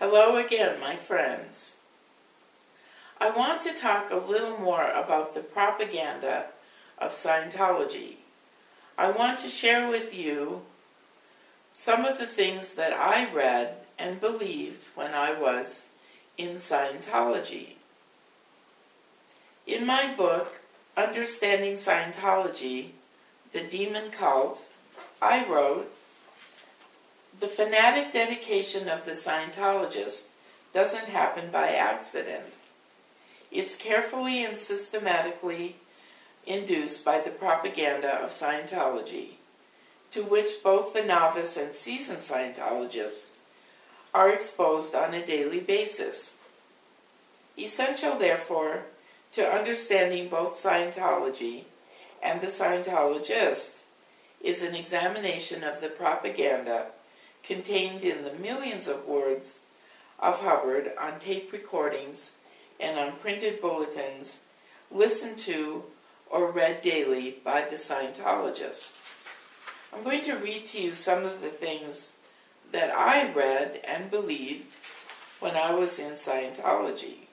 Hello again, my friends. I want to talk a little more about the propaganda of Scientology. I want to share with you some of the things that I read and believed when I was in Scientology. In my book, Understanding Scientology, The Demon Cult, I wrote, "The fanatic dedication of the Scientologist doesn't happen by accident. It's carefully and systematically induced by the propaganda of Scientology, to which both the novice and seasoned Scientologists are exposed on a daily basis. Essential, therefore, to understanding both Scientology and the Scientologist is an examination of the propaganda contained in the millions of words of Hubbard on tape recordings and on printed bulletins listened to or read daily by the Scientologists." I'm going to read to you some of the things that I read and believed when I was in Scientology.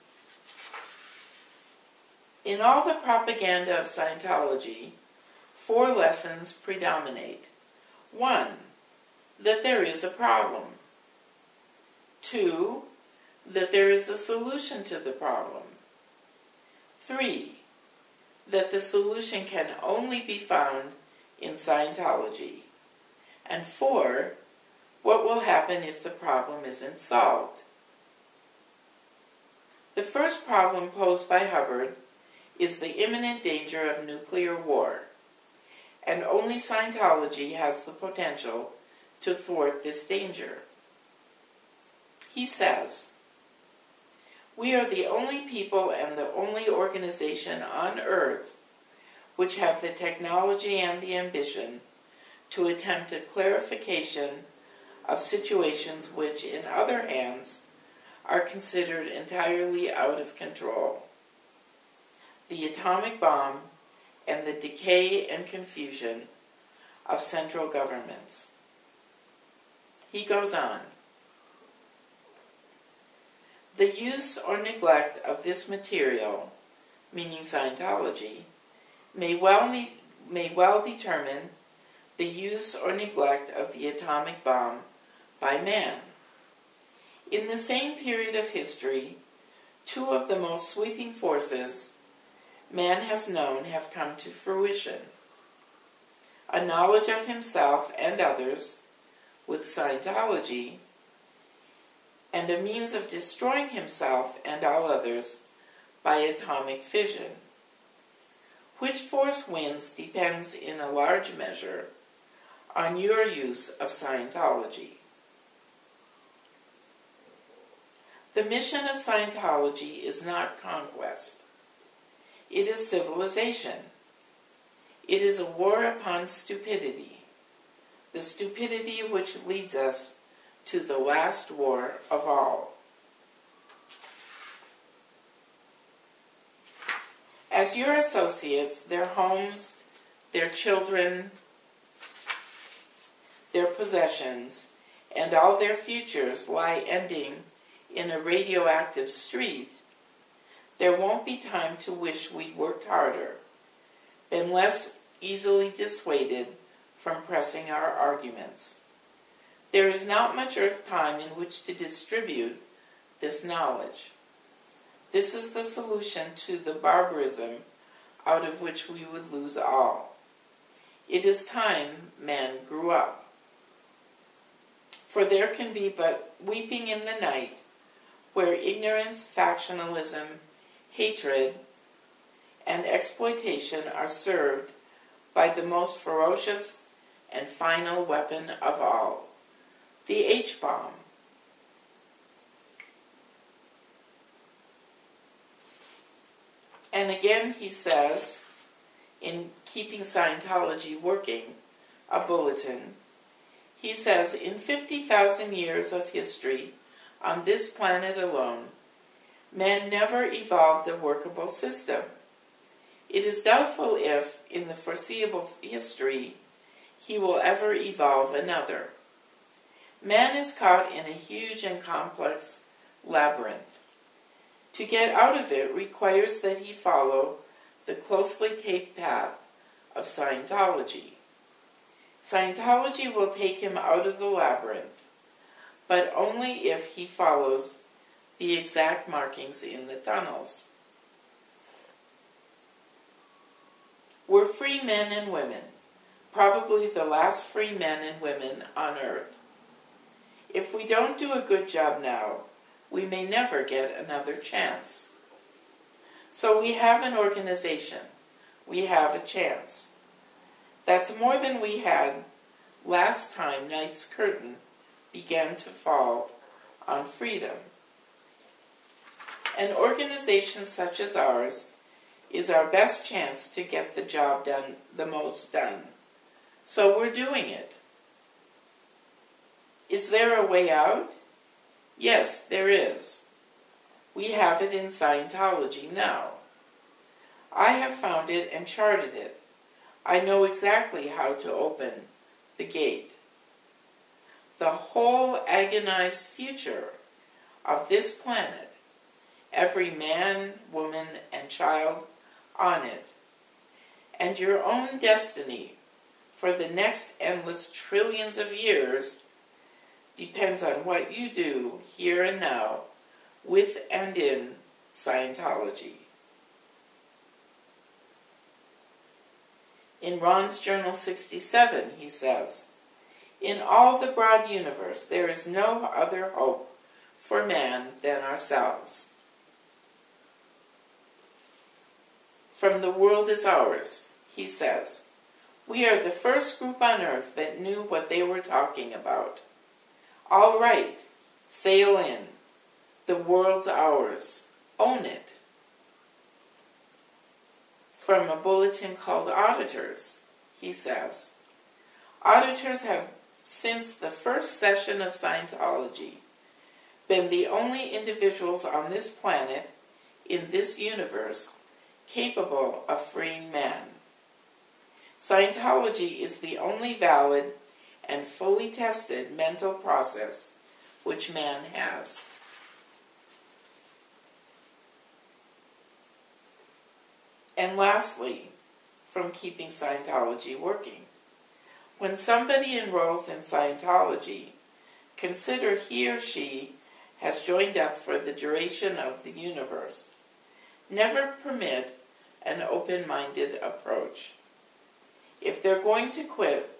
In all the propaganda of Scientology, 4 lessons predominate. 1. That there is a problem. 2. That there is a solution to the problem. 3. That the solution can only be found in Scientology. And 4. What will happen if the problem isn't solved? The first problem posed by Hubbard is the imminent danger of nuclear war, and only Scientology has the potential to thwart this danger. He says, "We are the only people and the only organization on Earth which have the technology and the ambition to attempt a clarification of situations which, in other hands, are considered entirely out of control. The atomic bomb and the decay and confusion of central governments." He goes on, "The use or neglect of this material, meaning Scientology, may well determine the use or neglect of the atomic bomb by man. In the same period of history, 2 of the most sweeping forces man has known have come to fruition: a knowledge of himself and others with Scientology, and a means of destroying himself and all others by atomic fission. Which force wins depends in a large measure on your use of Scientology. The mission of Scientology is not conquest. It is civilization. It is a war upon stupidity, the stupidity which leads us to the last war of all. As your associates, their homes, their children, their possessions, and all their futures lie ending in a radioactive street, there won't be time to wish we'd worked harder, been less easily dissuaded from pressing our arguments. There is not much earth time in which to distribute this knowledge. This is the solution to the barbarism out of which we would lose all. It is time man grew up. For there can be but weeping in the night, where ignorance, factionalism, hatred, and exploitation are served by the most ferocious and final weapon of all, the H-bomb. And again he says, in Keeping Scientology Working, a bulletin, he says, "In 50,000 years of history on this planet alone, man never evolved a workable system. It is doubtful if, in the foreseeable history, he will ever evolve another. Man is caught in a huge and complex labyrinth. To get out of it requires that he follow the closely taped path of Scientology. Scientology will take him out of the labyrinth, but only if he follows the exact markings in the tunnels. We're free men and women, probably the last free men and women on earth. If we don't do a good job now, we may never get another chance. So we have an organization. We have a chance. That's more than we had last time night's curtain began to fall on freedom. An organization such as ours is our best chance to get the job done, the most done. So we're doing it. Is there a way out? Yes, there is. We have it in Scientology now. I have found it and charted it. I know exactly how to open the gate. The whole agonized future of this planet, every man, woman, and child on it, and your own destiny for the next endless trillions of years depends on what you do here and now with and in Scientology. In Ron's Journal 67, he says, "In all the broad universe, there is no other hope for man than ourselves. From the world is ours," he says, "we are the first group on earth that knew what they were talking about. All right, sail in. The world's ours. Own it." From a bulletin called Auditors, he says, "Auditors have, since the first session of Scientology, been the only individuals on this planet, in this universe, capable of freeing man. Scientology is the only valid and fully tested mental process which man has." And lastly, from Keeping Scientology Working, when somebody enrolls in Scientology, consider he or she has joined up for the duration of the universe. Never permit an open-minded approach. If they're going to quit,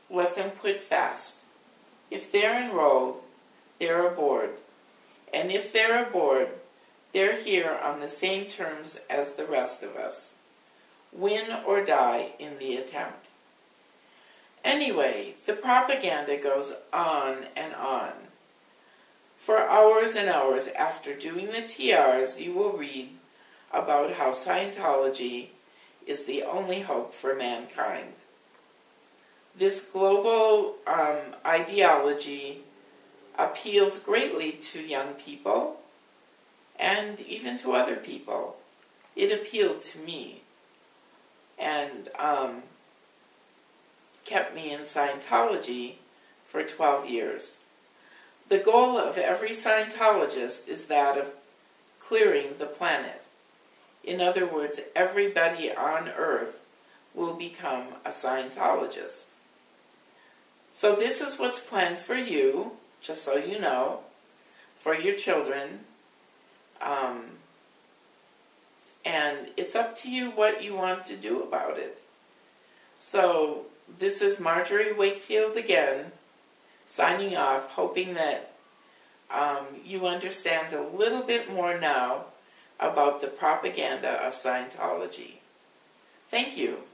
let them quit fast. If they're enrolled, they're aboard. And if they're aboard, they're here on the same terms as the rest of us. Win or die in the attempt. Anyway, the propaganda goes on and on. For hours and hours after doing the TRs, you will read about how Scientology is the only hope for mankind. This global ideology appeals greatly to young people and even to other people. It appealed to me and kept me in Scientology for 12 years. The goal of every Scientologist is that of clearing the planet. In other words, everybody on Earth will become a Scientologist. So this is what's planned for you, just so you know, for your children. And it's up to you what you want to do about it. So this is Margery Wakefield again, signing off, hoping that you understand a little bit more now about the propaganda of Scientology. Thank you.